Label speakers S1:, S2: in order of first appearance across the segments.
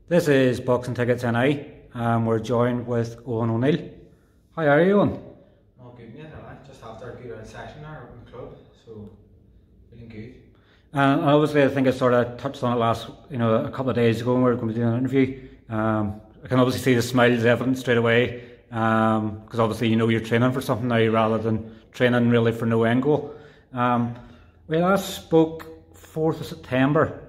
S1: This is Boxing Tickets NI, and we're joined with Owen O'Neill. How are you, Owen?
S2: Not good yet, just after a good round section there in the club, so feeling good.
S1: And obviously, I think I sort of touched on it a couple of days ago when we were going to be doing an interview. I can obviously see the smiles evident straight away, because obviously you know you're training for something now rather than training really for no end goal. We last spoke 4th of September.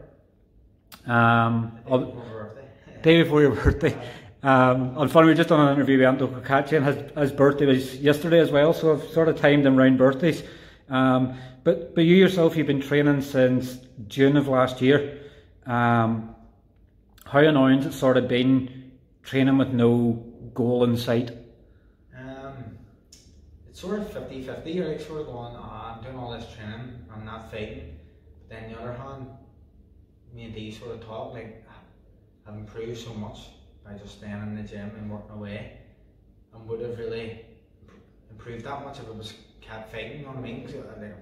S1: Day before your birthday. Unfortunately, we were just on an interview with Anto Kakachi, and his birthday was yesterday as well, so I've sort of timed them around birthdays. But you yourself, you've been training since June of last year. How annoying has it sort of been training with no goal in sight?
S2: It's sort of 50-50. You're like sort of going, I'm doing all this training, I'm not fighting. But then on the other hand, me and Dee sort of talk like, I've improved so much by just staying in the gym and working away, and would have really improved that much if I was kept fighting, you know what I mean? Cause like, there's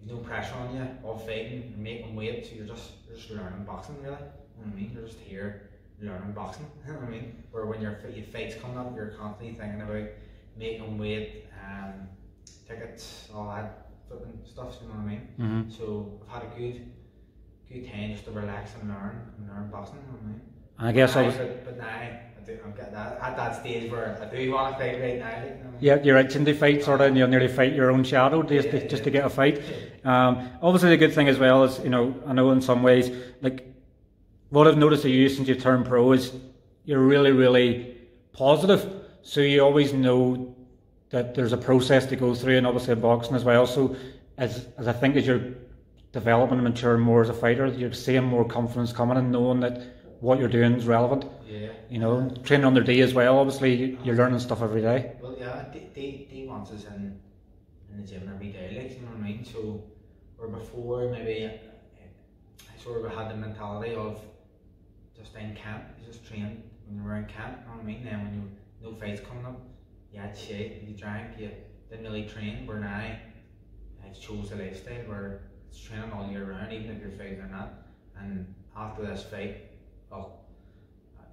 S2: no pressure on you of fighting and making weight, so you're just learning boxing really, you know what I mean? You're just here learning boxing, you know what I mean? Where when your fight's coming up, you're constantly thinking about making weight, tickets, all that flipping stuff, you know what I mean?
S1: Mm-hmm.
S2: So I've had a good time just to relax and learn boxing, you know what I mean?
S1: And I guess
S2: but now I'm getting at that stage where I do want to fight right now. Like, you know?
S1: Yeah, you're itching to fight sort of, and you'll nearly fight your own shadow just to get a fight. Obviously, the good thing as well is, I know in some ways, like what I've noticed of you since you turned pro is you're really, really positive. So you always know that there's a process to go through, and obviously in boxing as well. So as I think as you're developing and maturing more as a fighter, you're seeing more confidence coming and knowing that what you're doing is relevant.
S2: Yeah.
S1: Training under Dee as well, obviously you're learning stuff every day.
S2: Well, yeah, Dee wants us in the gym every day, like, you know what I mean? So, where before maybe I sort of had the mentality of just in camp, you just train when you were in camp, you know what I mean? Then when you no fights coming up, you had shit, you drank, you didn't really train, where now I chose a lifestyle where it's training all year round, even if you're fighting or not. And after this fight,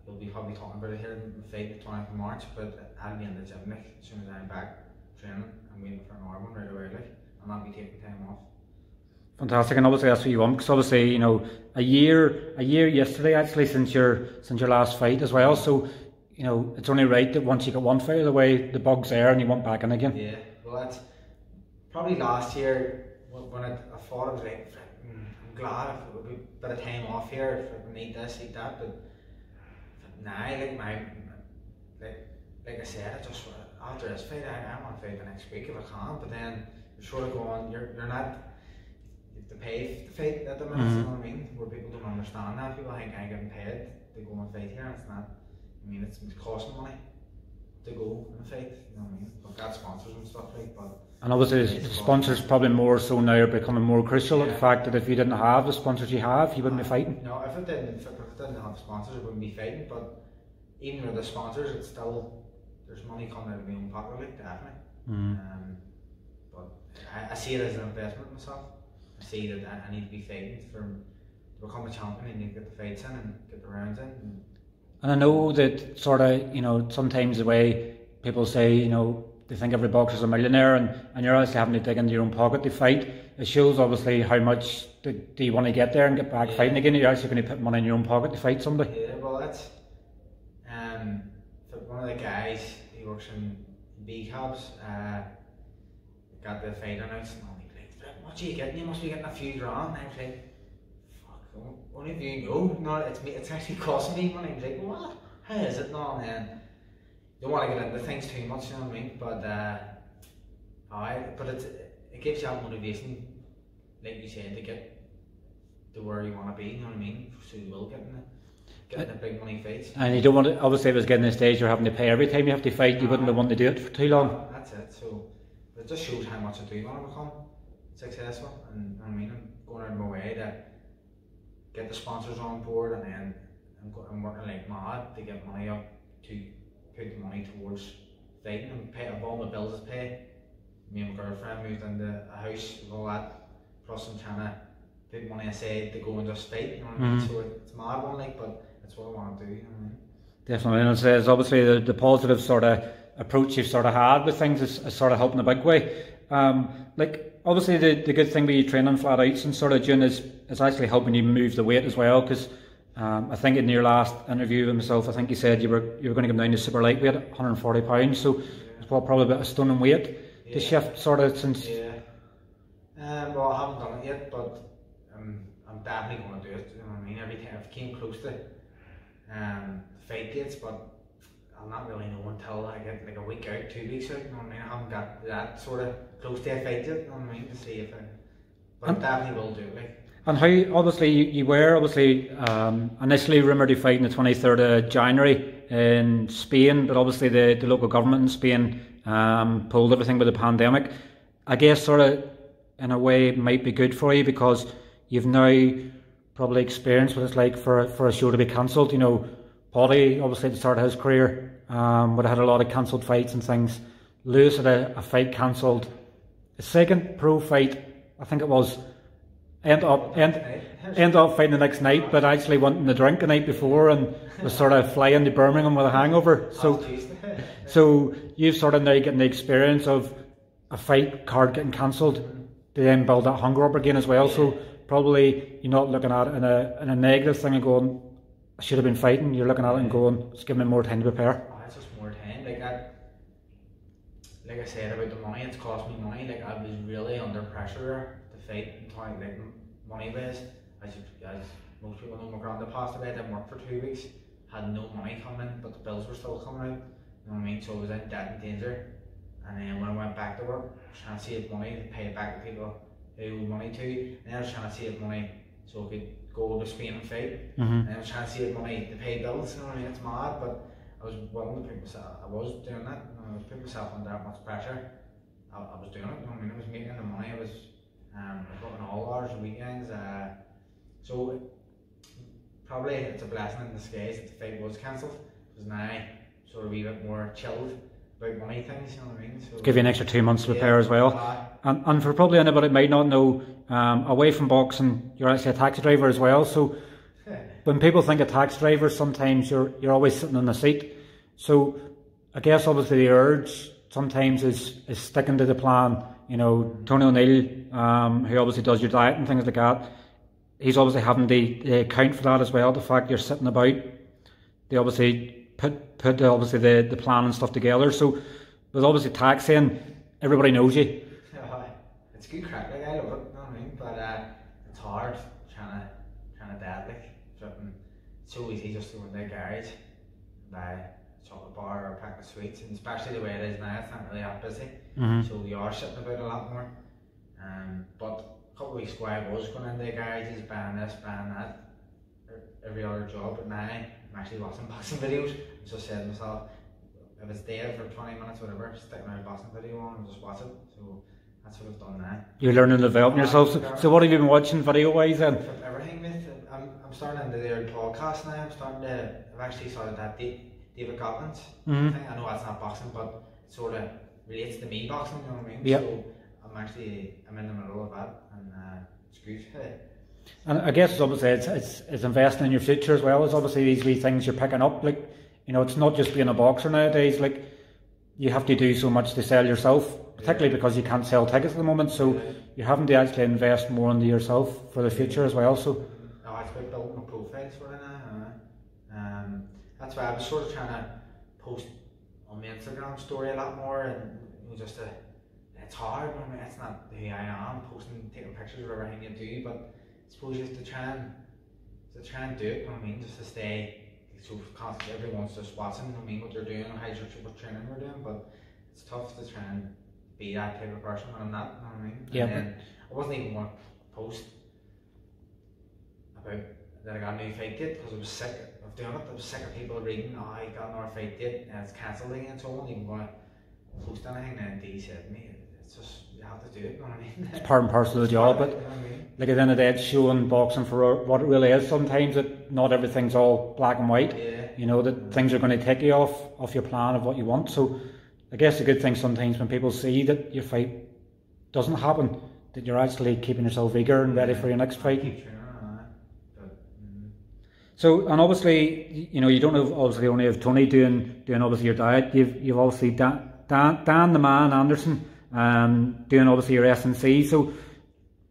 S2: you'll be probably talking about it here in the fight the 20th of March, but I'll be in the gym like as soon as I'm back training. I'm waiting for an hour one right away, like, and I'll be taking time off.
S1: Fantastic, and obviously that's what you want, because obviously a year yesterday actually since your last fight as well. So it's only right that once you get one fight out of the way, the bug's there and you want back in again.
S2: Yeah, well that's probably last year when I thought I was like, I'm glad if it would be a bit of time off here, if I need this, need that, but now, like I said, I just after this fight, I want to fight the next week if I can. But then you're sort of going, you're not. You have to pay to fight at the minute. You know what I mean? Where people don't understand that. People think I'm getting paid to go and fight here, and it's not. I mean, it's costing money to go and fight. You know what I mean? I've got sponsors and stuff like, but. And
S1: obviously, the sponsors probably more so now are becoming more crucial. Yeah. The fact that if you didn't have the sponsors you have, you wouldn't be fighting.
S2: No, if I didn't have sponsors, I wouldn't be fighting. But even with the sponsors, it's still there's money coming out of my own pocket, like, definitely. But I see it as an investment in myself. I see that I need to be fighting to become a champion. I need to get the fights in and get the rounds in.
S1: And I know that sort of sometimes the way people say they think every boxer's a millionaire, and you're obviously having to dig into your own pocket to fight. It shows obviously how much do you want to get there and get back fighting again. You're actually going to put money in your own pocket to fight somebody.
S2: Yeah, well that's one of the guys, he works in B-Cabs, got the fight announced, and I'm like, what are you getting? You must be getting a few grand. And I was like, fuck, only if you know. No, it's actually costing me money. I was like, what? How is it? No, man. Don't want to get into things too much, you know what I mean? But it gives you that motivation, like you said, to get to where you want to be, you know what I mean? So you will get in the big money fights. And you don't want to,
S1: obviously if it was getting to the stage you're having to pay every time you have to fight, you wouldn't want to do it for too long.
S2: That's it, so it just shows how much I do want to become successful, and I mean, I'm going out of my way to get the sponsors on board, and then I'm working like mad to get money up to put the money towards fighting and pay all my bills to pay. Me and my girlfriend moved into a house with all that, plus I'm trying to put money aside to go and just fight, you know what I mean? So it's mad one, like, but it's what I want to do. You know what I mean?
S1: Definitely, and it says obviously the positive sort of approach you've sort of had with things is sort of helping a big way. Like obviously the good thing with you training flat out since sort of June is actually helping you move the weight as well, because I think in your last interview with myself, I think you said you were going to come down to super lightweight, 140 pounds. So it's probably about a stone in weight to shift sort of since.
S2: Yeah. Well, I haven't done it yet, but I'm definitely going to do it. You know what I mean? Every time I've came close to fight dates, but I'll not really know until I get like a week out, 2 weeks out. You know what I mean? I haven't got that sort of close to a fight yet. You know what I mean? To see if I, but I definitely will do it. Like.
S1: And how obviously you were obviously initially rumoured to fight on the 23rd of January in Spain, but obviously the local government in Spain pulled everything with the pandemic. I guess sort of in a way it might be good for you because you've now probably experienced what it's like for a show to be cancelled. You know, Paddy obviously at the start of his career would have had a lot of cancelled fights and things. Lewis had a fight cancelled. His second pro fight, I think it was, end up fighting the next night, but actually wanting to drink the night before and was sort of flying to Birmingham with a hangover. So you've sort of now getting the experience of a fight card getting cancelled to then build that hunger up again as well. So probably you're not looking at it in a negative thing and going, I should have been fighting. You're looking at it and going, it's giving me more time to prepare.
S2: Oh, it's just more time. Like I said about the money, it's cost me money. Like I was really under pressure to fight until like money wise. As most people know, my granddad passed away. I didn't work for 2 weeks. Had no money coming, but the bills were still coming out. You know what I mean? So I was in debt and danger. And then when I went back to work, I was trying to save money to pay it back to people who owed money to. And then I was trying to save money so I could go to Spain and fight. And I was trying to save money to pay bills. You know what I mean? It's mad, but I was willing to put myself. I was doing that. You know, I was putting myself under that much pressure. I was doing it. You know what I mean? I was making the money. I was working all hours and weekends. So probably it's a blessing in disguise that the fight was cancelled, because now I'm sort of a wee bit more chilled about money things, you know what I mean? So
S1: give you an extra 2 months to prepare as well. And for probably anybody that might not know, away from boxing, you're actually a taxi driver as well. So when people think of taxi drivers, sometimes you're always sitting in the seat. So I guess obviously the urge sometimes is sticking to the plan. You know, Tony O'Neill, who obviously does your diet and things like that, he's obviously having to account for that as well. The fact you're sitting about, they obviously put obviously the plan and stuff together. So with obviously taxiing, everybody knows you.
S2: It's good crack, like I love it, you know what I mean? But it's hard trying to diet, like dripping. It's so easy just to go in the garage, buy a chocolate bar or a pack of sweets, and especially the way it is now, it's not really that busy. So you are sitting about a lot more. But a couple of weeks ago I was going into the garages, buying this, buying that, every other job, but now I'm actually watching boxing videos. I just said to myself, if it's there for 20 minutes, whatever, stick my boxing video on and just watch it. So that's what I've done now. You're
S1: learning and developing yourself. So what have you been watching video-wise then?
S2: Everything, mate. I'm starting into their podcast now. I've actually started that David Gotland's thing. I know that's not boxing, but it sort of relates to me boxing, you know what I mean?
S1: Yep.
S2: So I'm in the middle of that, and it's good.
S1: And I guess obviously it's investing in your future as well. As obviously these wee things you're picking up, like, you know, it's not just being a boxer nowadays. Like, you have to do so much to sell yourself, particularly because you can't sell tickets at the moment. So you're having to actually invest more into yourself for the future as well. So
S2: no, it's about building a profile sort of now. That's why I was sort of trying to post on my Instagram story a lot more, and you know, just it's hard. I mean, it's not who I am, posting, taking pictures of everything you do, but I suppose you have to try and do it, you know what I mean, just to stay so constantly. Everyone's just watching, you know what I mean, what you're doing and what training you're doing, but it's tough to try and be that type of person when I'm not, you know what I mean?
S1: Yeah.
S2: And then I wasn't even going to post about that I got a new fight date, because I was sick of doing it. I was sick of people reading, oh, I got another fight date and it's cancelled again, so I wasn't even going to post anything. And then Dee said to me, it's just, you have to do it, you know what I mean?
S1: It's part and parcel of the job, but like at the end of the day, it's showing boxing for what it really is. Sometimes not everything's all black and white. You know, that things are going to take you off your plan of what you want. So I guess the good thing sometimes when people see that your fight doesn't happen, that you're actually keeping yourself eager and ready for your next fight. So, and obviously, you know, you don't have, obviously only have Tony doing obviously your diet. You've obviously Dan the man Anderson doing obviously your S&C. So,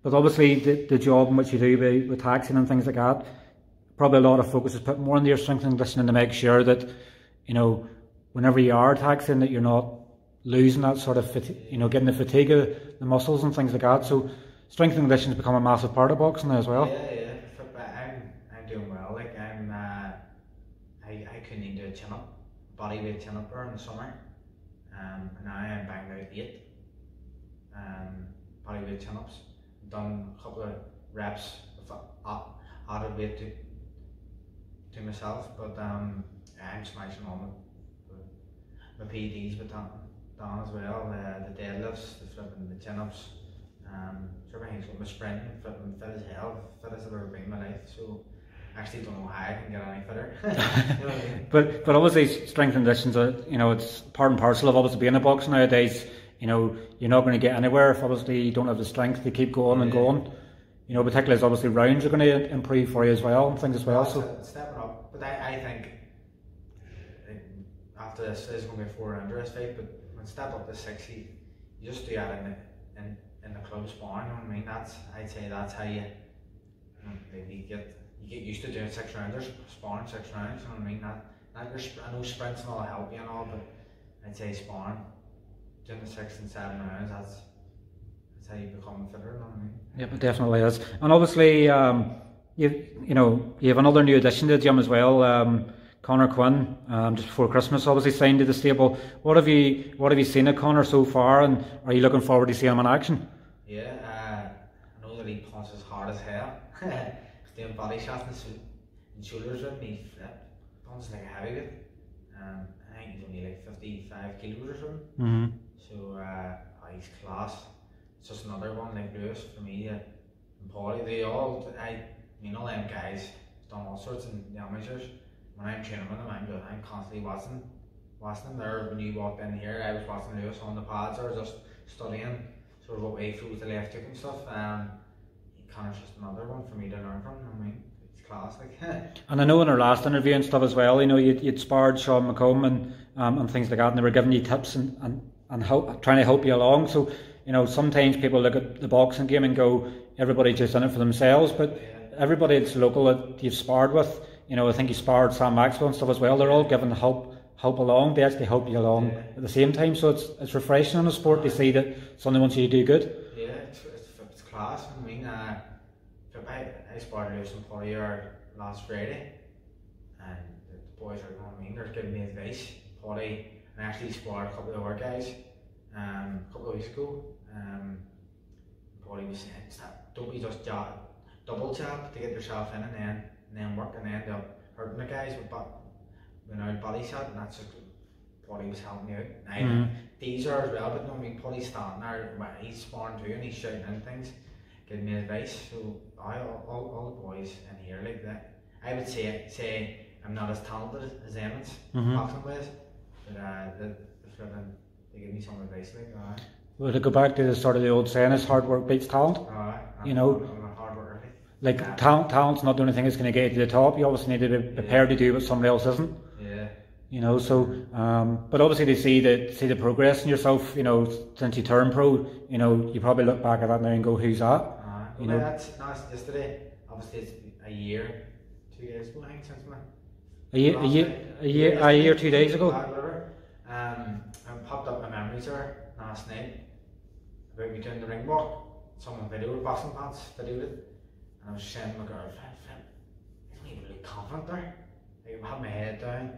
S1: but obviously the job in which you do with taxing and things like that, probably a lot of focus is put more into your strength and conditioning to make sure that, you know, whenever you are taxing, that you're not losing that sort of, you know, getting the fatigue of the muscles and things like that. So, strength and conditioning has become a massive part of boxing now as well.
S2: Yeah. I'm doing well. Like I couldn't even do a chin up, body weight chin up in the summer. And now I'm banged out 8 body weight chin ups. Done a couple of reps with added weight to myself, but I'm smashing on my PEDs with done as well. The deadlifts, the chin ups. Everything's with my sprint, fit as hell, fit as I've ever been in my life. So I actually don't know how I can get any fitter. You know what I mean? But
S1: obviously strength and conditions are, you know, it's part and parcel of obviously being a boxer nowadays. You know, you're not going to get anywhere if obviously you don't have the strength to keep going and going. You know, particularly as obviously rounds are going to improve for you as well and things as well. So
S2: stepping up, but I think after this is going to be a 4-rounder fight. But when step up to 60, you just do that in the club sparring. You know what I mean? I'd say that's how you maybe get used to doing 6 rounders, sparring 6 rounds. You know what I mean? I know sprints and all help you and all, but I'd say sparring, doing the 6 and 7 rounds. That's how you become fitter. You know what I mean?
S1: Yep, it definitely is. And obviously, you have another new addition to the gym as well. Conor Quinn, just before Christmas, obviously signed to the stable. What have you seen of Conor so far, and are you looking forward to seeing him in action?
S2: Yeah, I know that he punches hard as hell. He's doing body shots and shoulders with me. He punches like a heavyweight. I think he's only like 55 kilos or something. So he's class. It's just another one like Lewis for me and Paulie. All them guys done all sorts in the amateurs. When I'm training with them, I'm constantly watching them. There, when you walked in here, I was watching Lewis on the pads or just studying sort of what way through the left hook and stuff. Connor's just another one for me to learn from. I mean, it's class, like.
S1: And I know in our last interview and stuff as well, you know, you'd sparred Sean McComb and things like that, and they were giving you tips and trying to help you along. So, you know, sometimes people look at the boxing game and go, everybody's just in it for themselves, but everybody that's local that you've sparred with, you know, I think you sparred Sam Maxwell and stuff as well, they're all giving help along. They actually help you along at the same time, so it's refreshing in the sport to see that someone wants you to do good.
S2: Yeah, it's class. I mean, I sparred Lewis and Paulie last Friday, and the boys are, you know what I mean, they're giving me advice. Paulie, I actually sparred a couple of our guys a couple of weeks ago. Paulie was saying, don't be just double jab to get yourself in and then work and end up hurting the guys with body shot, and that's just Paulie was helping me out. These are as well, but no, I mean, Paulie's standing there, he's sparring too and he's shouting in things, giving me advice. So all the boys in here like that, I would say I'm not as talented as them boxing ways, but they give me some advice like that.
S1: Well, to go back to the sort of the old saying, is hard work beats talent. You know,
S2: I'm a hard worker.
S1: Like talent's not the only thing that's going to get you to the top. You obviously need to be prepared to do what somebody else isn't.
S2: Yeah.
S1: You know, so but obviously they see the progress in yourself. You know, since you turned pro, you know, you probably look back at that now and go, "Who's that?" You know,
S2: that's yesterday. Obviously, it's a year, 2 years ago. I think since my
S1: a year, 2 days ago.
S2: I popped up my memories there last night about me doing the ring walk. Someone videoed boxing pants, videoed it. And I was saying to my girlfriend, I don't even look confident there. Like, I had my head down,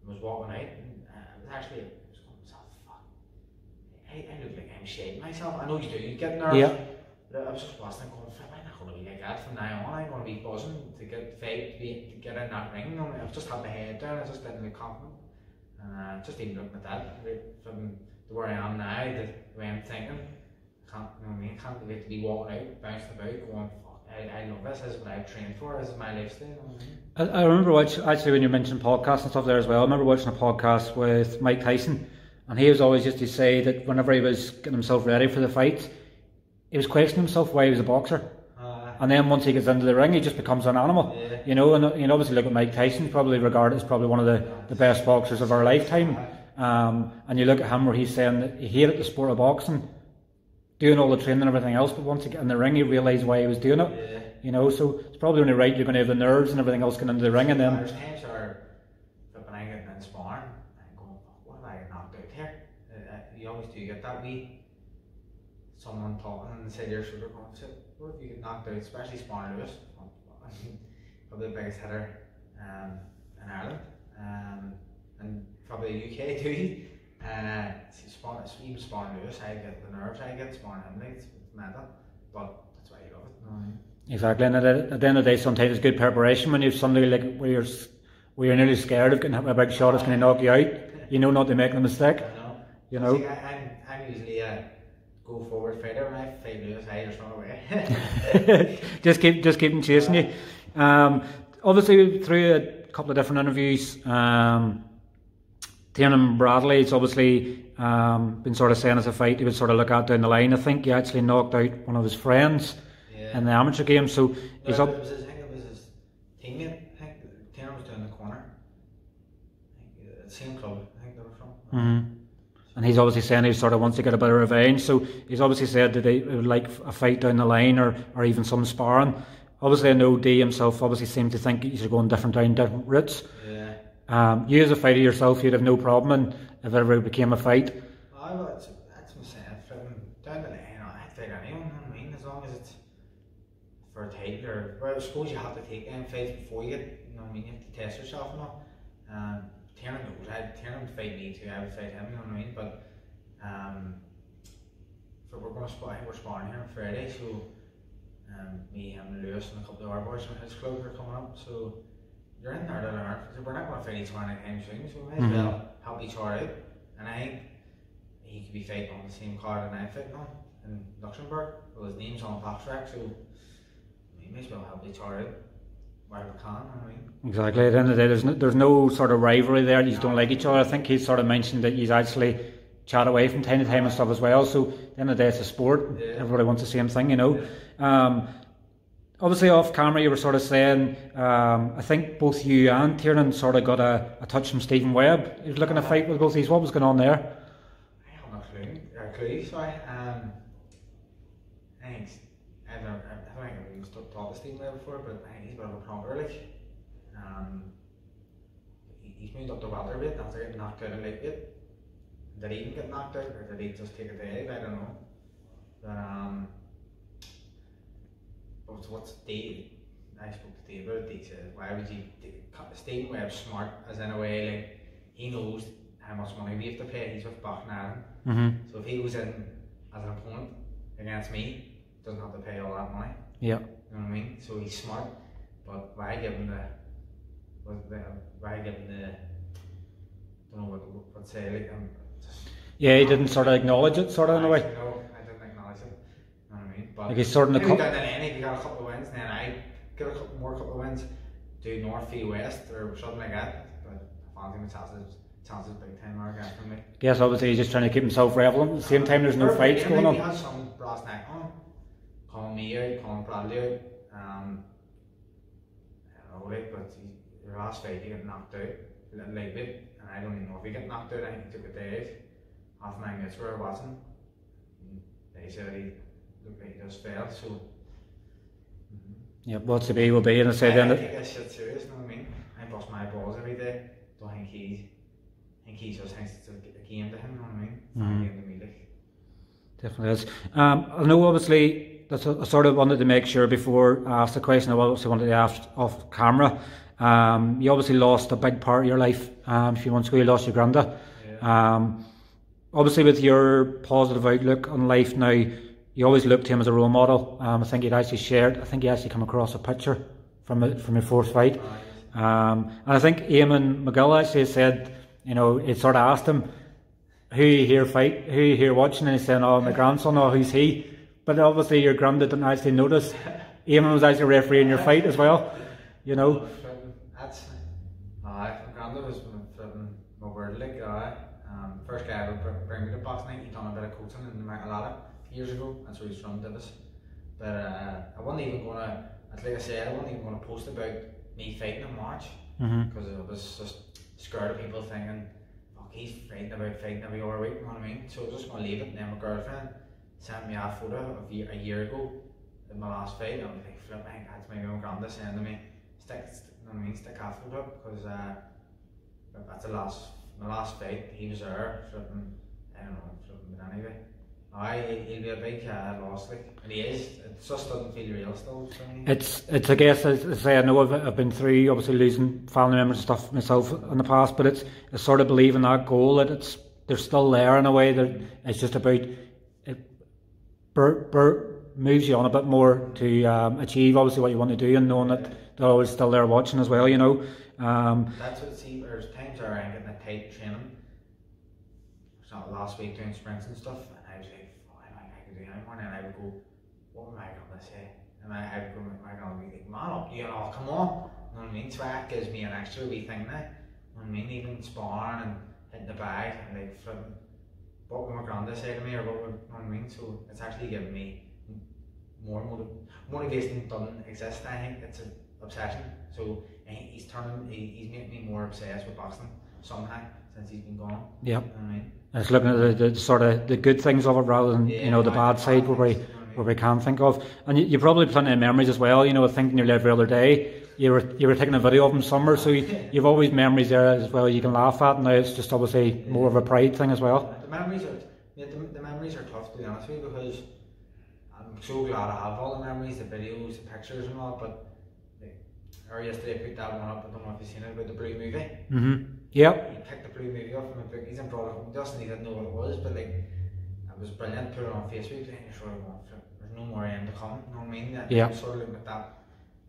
S2: I was walking out, and I was going to myself, fuck. I look like I'm shaving myself. I know you do, you get nervous. But I was just watching going, I'm not going to be like that from now on. I'm going to be buzzing to get to get in that ring. I've just had my head down, I just didn't look confident. And just even looking at that, from where I am now, the way I'm thinking, I can't wait to be walking out, bouncing about, going, I love this. This is what I've trained for. This is my lifestyle.
S1: I remember watching, actually, when you mentioned podcasts and stuff there as well, I remember watching a podcast with Mike Tyson, and he was always just to say that whenever he was getting himself ready for the fight, he was questioning himself why he was a boxer. and then once he gets into the ring, he just becomes an animal.
S2: Yeah.
S1: You know, and obviously look at Mike Tyson, probably regarded as probably one of the best boxers of our lifetime. And you look at him where he's saying that he hated the sport of boxing, doing all the training and everything else, but once he got in the ring, he realised why he was doing it.
S2: Yeah.
S1: You know, so it's probably only right you're going to have the nerves and everything else going into the ring, and then.
S2: There's times where when I get in sparring, I'm going, what have I got knocked out here? You always do get that wee someone talking on the side of your shoulder going, so what if you get knocked out, especially sparring Lewis, probably the biggest hitter in Ireland, and probably the UK too. Even sparring Lewis, I get the nerves I get sparring him, like, it's mental, but that's why you love it, you know what I mean?
S1: Exactly, and at the end of the day, sometimes it's good preparation when you have somebody like where you're nearly scared of getting hit with a big shot that's going to knock you out. You know not to make the mistake.
S2: I know.
S1: You know.
S2: See, I'm usually a go forward fighter. When I fight Lewis, I just run away.
S1: just keep them chasing you. Obviously, through a couple of different interviews, Tiernan Bradley, it's obviously been sort of saying as a fight he would sort of look at down the line. I think he actually knocked out one of his friends in the amateur game, so he's up.
S2: I think it was his teammate. I think Tiernan was down the corner. I think the same club. I think they were from.
S1: And he's obviously saying he sort of wants to get a bit of revenge. So he's obviously said that he would like a fight down the line, or even some sparring. Obviously, I know Dee himself obviously seemed to think he's going down different routes.
S2: Yeah.
S1: You as a fighter yourself, you'd have no problem if it ever became a fight.
S2: Oh, well, that's myself. Down the lane, I'd fight anyone. I mean, as long as it's for a title, or well, I suppose you have to take them fights before you get. You know what I mean? You have to test yourself and all. Tiernan knows. Tiernan would fight me too. I would fight him. You know what I mean? But we're going to spar. We're sparring here on Friday, so me, him, and Lewis, and a couple of our boys from his club are coming up. So you're in there to learn. We're not going to fight each other anytime soon, so we might as well help each other out. And I think he could be fighting on the same card that I'm fighting on in Luxemburg. Well, his name's on box rack, so we may as well help each other out while we can. I mean.
S1: Exactly. At the end of the day, there's no sort of rivalry there. You don't like each other. I think he sort of mentioned that he's actually chat away from time to time and stuff as well. So at the end of the day, it's a sport.
S2: Yeah.
S1: Everybody wants the same thing, you know. Yeah. Obviously, off camera, you were sort of saying, I think both you and Tiernan sort of got a touch from Stephen Webb. He was looking to fight with both of these. What was going on there?
S2: I have no clue. Sorry. I think I don't think I've even talked to Stephen Webb before, but I think he's a bit of a proper, like. He's moved up to welterweight after getting knocked out in lightweight. Did he even get knocked out, or did he just take a dive? I don't know. But what's Dee? I spoke to Dee about it. Dee said, why would you? Stephen Webb's smart, as in a way, like, he knows how much money we have to pay. He's with Bach and Ireland. So if he goes in as an opponent against me, doesn't have to pay all that money.
S1: Yeah.
S2: You know what I mean? So he's smart, but why give him the don't know what say, like,
S1: yeah, he didn't sort of acknowledge it, sort of, in a way.
S2: No, I didn't acknowledge it. You know what I mean? But
S1: like he's sort of
S2: maybe down the lane, if you got a couple of wins, then I get a couple of wins, do north v west or something like that. But I fancy my chances big time are again for me.
S1: Yes, obviously he's just trying to keep himself relevant. At the same time, there's no fights going on.
S2: He has some brass neck on, calling me out, calling Bradley out. I don't know, like, but your last fight he got knocked out a little bit, and I don't even know if he got knocked out. I think he took a dive. Half 9 minutes where I wasn't. They said he looked like he just fell, so.
S1: Yeah, what's to be will be, and I say
S2: then.
S1: then.
S2: I take that shit serious, you know what I mean? I bust my balls every day. Don't think he just thinks it's a game to him, you know what I mean? It's not a game to me, like.
S1: Definitely is. I know, obviously, that's I sort of wanted to make sure before I asked the question, I also wanted to ask off camera. You obviously lost a big part of your life a few months ago. You lost your granda. Yeah. Obviously, with your positive outlook on life now, you always look to him as a role model. I think he actually come across a picture from your fourth fight. And I think Eamon McGill actually said, you know, it sort of asked him, who you here watching, and he said, oh, my grandson, oh, who's he? But obviously your granddad didn't actually notice. Eamon was actually refereeing your fight as well, you know.
S2: That's, my granddad was my word, like, first guy ever bring me to boxing. He done a bit of coaching in Immaculata years ago. That's where he's from, Davis. but I wasn't even gonna, like I said, I wasn't even gonna post about me fighting in March, because I was just scared of people thinking, fuck, he's fighting every other week, you know what I mean? So I was just gonna leave it, and then my girlfriend sent me a photo of a year ago in my last fight, and I was like, flip, I think that's my own grandma saying to me, stick that photo up, because that's my last fight, he was there, flipping, I don't know, but anyway. He'll be a big loss, like, and he is. It just doesn't feel real still.
S1: It's I guess, as I say, I know I've been through obviously losing family members and stuff myself in the past, but it's sort of believing that goal that they're still there in a way. That it's just about moves you on a bit more to achieve obviously what you want to do, and knowing that they're always still there watching as well.
S2: That's what there's times where I'm getting a tight training. It's not last week doing sprints and stuff. I was like, I could do anyone, and I would go, what am I going to say? And I would go, am I going to be like, man up, come on. You know what I mean? So that gives me an extra wee thing now. You know what I mean? Even sparring and hitting the bag, and like, what would my granddad say to me, or what would, you know what I mean? So it's actually giving me more motivation doesn't exist. I think it's an obsession. So he's making me more obsessed with boxing somehow since he's been gone.
S1: Yeah.
S2: You know what I mean?
S1: It's looking at the sort of the good things of it rather than the bad side where we can think of. And you probably have plenty of memories as well. Thinking nearly every other day. You were taking a video of him somewhere, so you've always memories there as well. You can laugh at, and now it's just obviously more of a pride thing as well.
S2: The memories are tough, to be honest with you, because I'm so glad I have all the memories, the videos, the pictures, and all. But yesterday I put that one up. I don't know if you've seen it, about the Blue movie.
S1: Yep.
S2: He picked the Blue movie up from my bookies and brought it home. Justin, he didn't know what it was, but like, it was brilliant. Put it on Facebook, and you're sort of going, there's no more end to come. You know what I mean?
S1: Yeah.
S2: I'm sort of looking at that,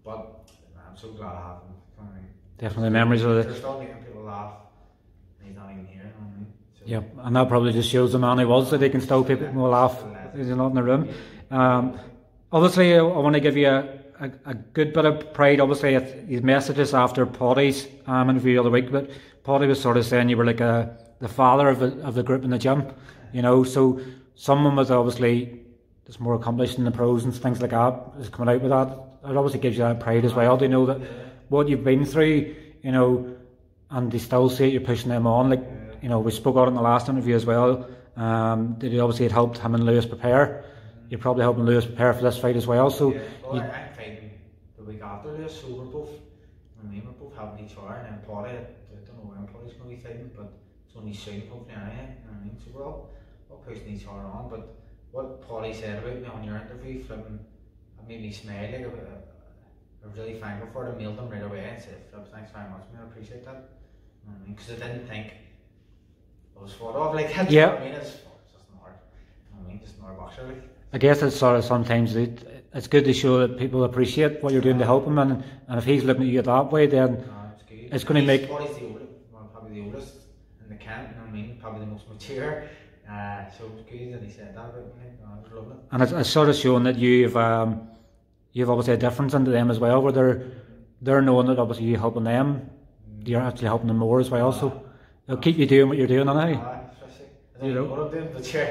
S2: but I'm so glad I have him. You know what I mean?
S1: Definitely memories of it.
S2: They're still making people laugh, and he's not even here. You know what I mean? So,
S1: yep, and that probably just shows the man he was, that he can still people will laugh. He's not in the room. Obviously, I want to give you a good bit of pride. Obviously, his messages after Paddy's interview the other week, but Paddy was sort of saying you were like the father of the group in the gym, so someone was obviously just more accomplished in the pros and things like that is coming out with that. It obviously gives you that pride as well. Do you know that what you've been through, and they still see it, you're pushing them on, like, we spoke about it in the last interview as well. That it obviously had helped him and Lewis prepare. You're probably helping Lewis prepare for this fight as well. So
S2: I'm fighting the week after Lewis, so we're both helping each other, and then Paddy, I don't know when Paddy's going to be fighting, but it's only soon, hopefully, anyway. You know what I mean? So we're all pushing each other on. But what Paddy said about me on your interview, flipping, it made me smile. Like, I'm really thankful for it. I mailed him right away and said, Flip, thanks very much, man, I appreciate that. You know what I mean? Because I didn't think I was fought off like that.
S1: Yeah.
S2: You know what I mean? It's just an art. You know what I mean? Just another boxer, like.
S1: I guess it's sort of sometimes it's good to show that people appreciate what you're doing to help him, and if he's looking at you that way, then it's going to make.
S2: Paddy's the oldest, probably the oldest in the camp. You know what I mean? Probably the most mature. So it was good that he said that about me. I was loving it.
S1: And it's sort of showing that you've obviously a difference into them as well, where they're knowing that obviously you're helping them, you're actually helping them more as well. So they'll keep you doing what you're doing, I
S2: don't know what I'm doing, but sure.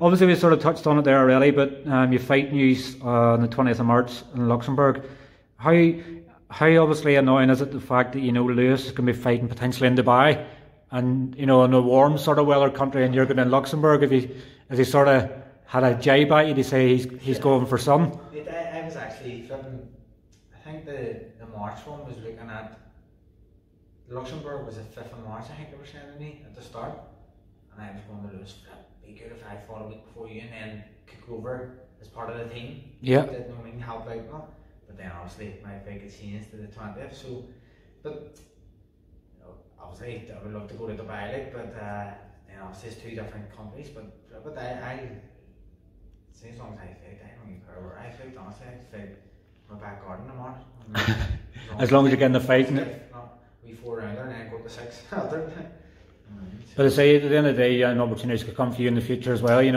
S1: Obviously we sort of touched on it there already, but your fight news on the 20th of March in Luxemburg. How obviously annoying is it, the fact that Lewis is going to be fighting potentially in Dubai, and in a warm sort of weather country, and you're going in Luxembourg? Has he sort of had a jibe at you to say he's going for sun?
S2: I was actually flipping. I think the March one was looking at. Luxembourg was the 5th of March, I think they were saying to me at the start, and I was going to lose. Be good if I fought a week before you and then kick over as part of the team.
S1: Yeah.
S2: Didn't know what I mean, help out, no. But then obviously my fight gets changed to the 20th. So, but obviously I would love to go to Dubai, like, but obviously it's two different countries. But I as long as I fight, I don't even care where I fight. Honestly, I fight my back garden tomorrow.
S1: As long as you're getting the fight.
S2: We 4 rounder and then go to 6.
S1: But I say at the end of the day, opportunities could come for you in the future as well. I think.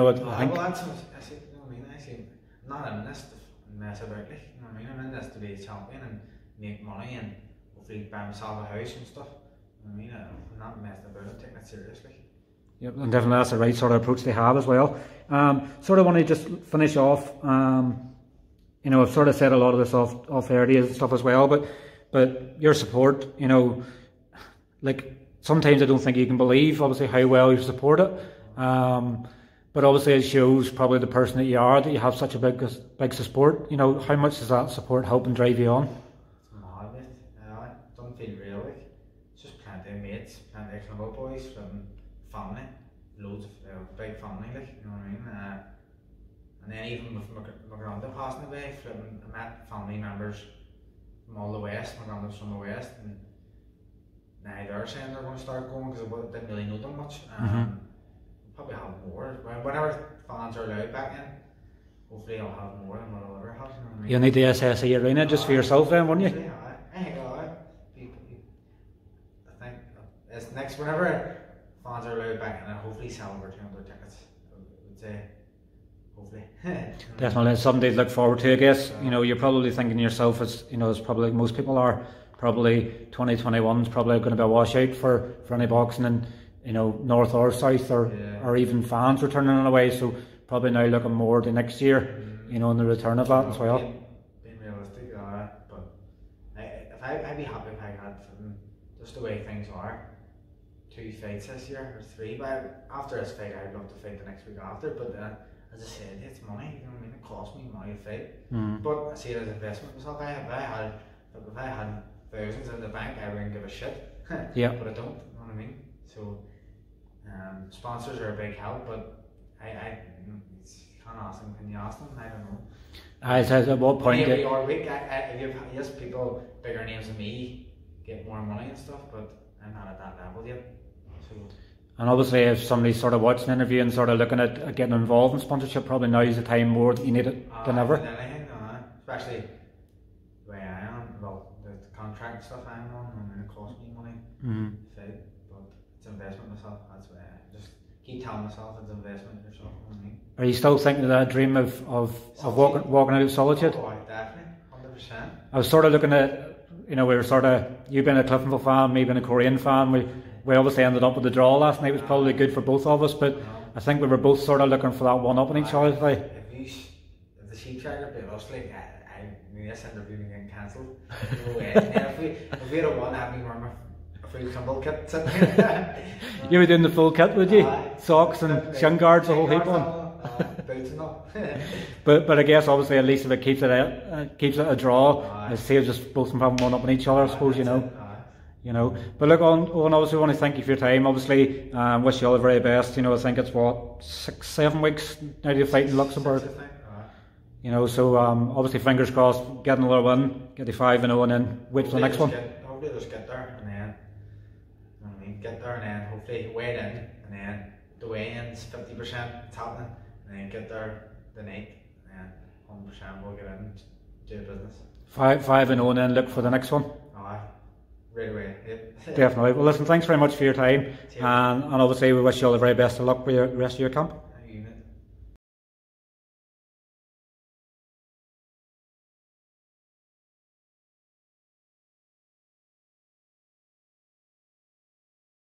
S2: Well, that's what I say. You know what I mean? I say, I'm not in this to mess about, like. You know what I mean? I'm in this to be a champion and make money and hopefully buy myself a house and stuff. You know what I mean? I'm not messing about it, taking it seriously.
S1: Yep, and definitely that's the right sort of approach they have as well. Sort of want to just finish off. You know, I've sort of said a lot of this off areas and stuff as well, but your support, you know, like sometimes I don't think you can believe obviously how well you support it. But obviously it shows probably the person that you are, that you have such a big support. You know, how much does that support help and drive you on?
S2: It's mad, mate. It doesn't feel real, like. It's just plenty of mates, plenty of club boys from family, loads of big family, like, you know what I mean? And then even with my granda passing away, I met family members from all the west. My granda's from the west, and now they're saying they're going to start going because I didn't really know them much. Probably have more. Whenever fans are allowed back in, hopefully I'll have more than what I'll ever have. You know what I mean?
S1: You'll need the SSE arena just for yourself then, won't you?
S2: Yeah, I think it's next, whenever fans are allowed back in, and hopefully sell over 200 tickets, I would say. Hopefully.
S1: Definitely, it's something to look forward to, I guess. You know, you're probably thinking to yourself, as you know, as probably most people are, probably 2021 is probably going to be a washout for any boxing in, you know, north or south, or even fans returning in a way. So probably now looking more to next year, you know, and the return of that as well.
S2: Being realistic, but I'd be happy if I had just the way things are. 2 fights this year or 3, but after this fight, I'd love to fight the next week after. But as I said, it's money. You know what I mean? It costs me money to fight. But I see it as an investment myself. If I had thousands in the bank, I wouldn't give a shit.
S1: Yeah.
S2: But I don't. You know what I mean? So sponsors are a big help, but I can't ask them. Can you ask them? I don't know.
S1: I said at what point?
S2: Every week, I give yes people bigger names than me get more money and stuff, but I'm not at that level yet. So.
S1: And obviously, if somebody's sort of watching the interview and sort of looking at getting involved in sponsorship, probably now is the time more that you need it than ever.
S2: Anything, especially the way I am, well, the contract stuff I'm on, and it costs me money to fight, but it's an investment myself. That's why I just keep telling myself it's an investment in yourself. You know what I mean?
S1: Are you still thinking of that dream of walking out of solitude?
S2: Oh, definitely, 100%.
S1: I was sort of looking at, you know, we were sort of, you being a Cliftonville fan, me being a Korean fan, we obviously ended up with the draw last night. It was probably good for both of us, but I think we were both sort of looking for that one up in each other.
S2: If the sheep tracker beat us, like, I mean, this interview getting cancelled. No way. If we had won, I'd be wearing a full tumble kit sitting here.
S1: You were doing the full kit, would you? Socks and shin guards, the whole heap on.
S2: Boots and all.
S1: But I guess obviously at least if it keeps it a draw, it saves us both from having one up on each other, I suppose, you know. You know, but look, Owen, obviously want to thank you for your time. Obviously, wish you all the very best. You know, I think it's what 6-7 weeks now to fight in Luxemburg. You know, so obviously fingers crossed, get another win, get the 5-0, and then wait for the next one.
S2: Hopefully just get there, and then you know what I mean, get there, and then hopefully weigh in, and then the weigh-in's 50%, it's happening, and then get there the night, and then 100% we'll get in, do the business.
S1: 5-0, and then look for the next one.
S2: Right away, yep.
S1: Definitely. Well, listen, thanks very much for your time, and obviously we wish you all the very best of luck with the rest of your camp.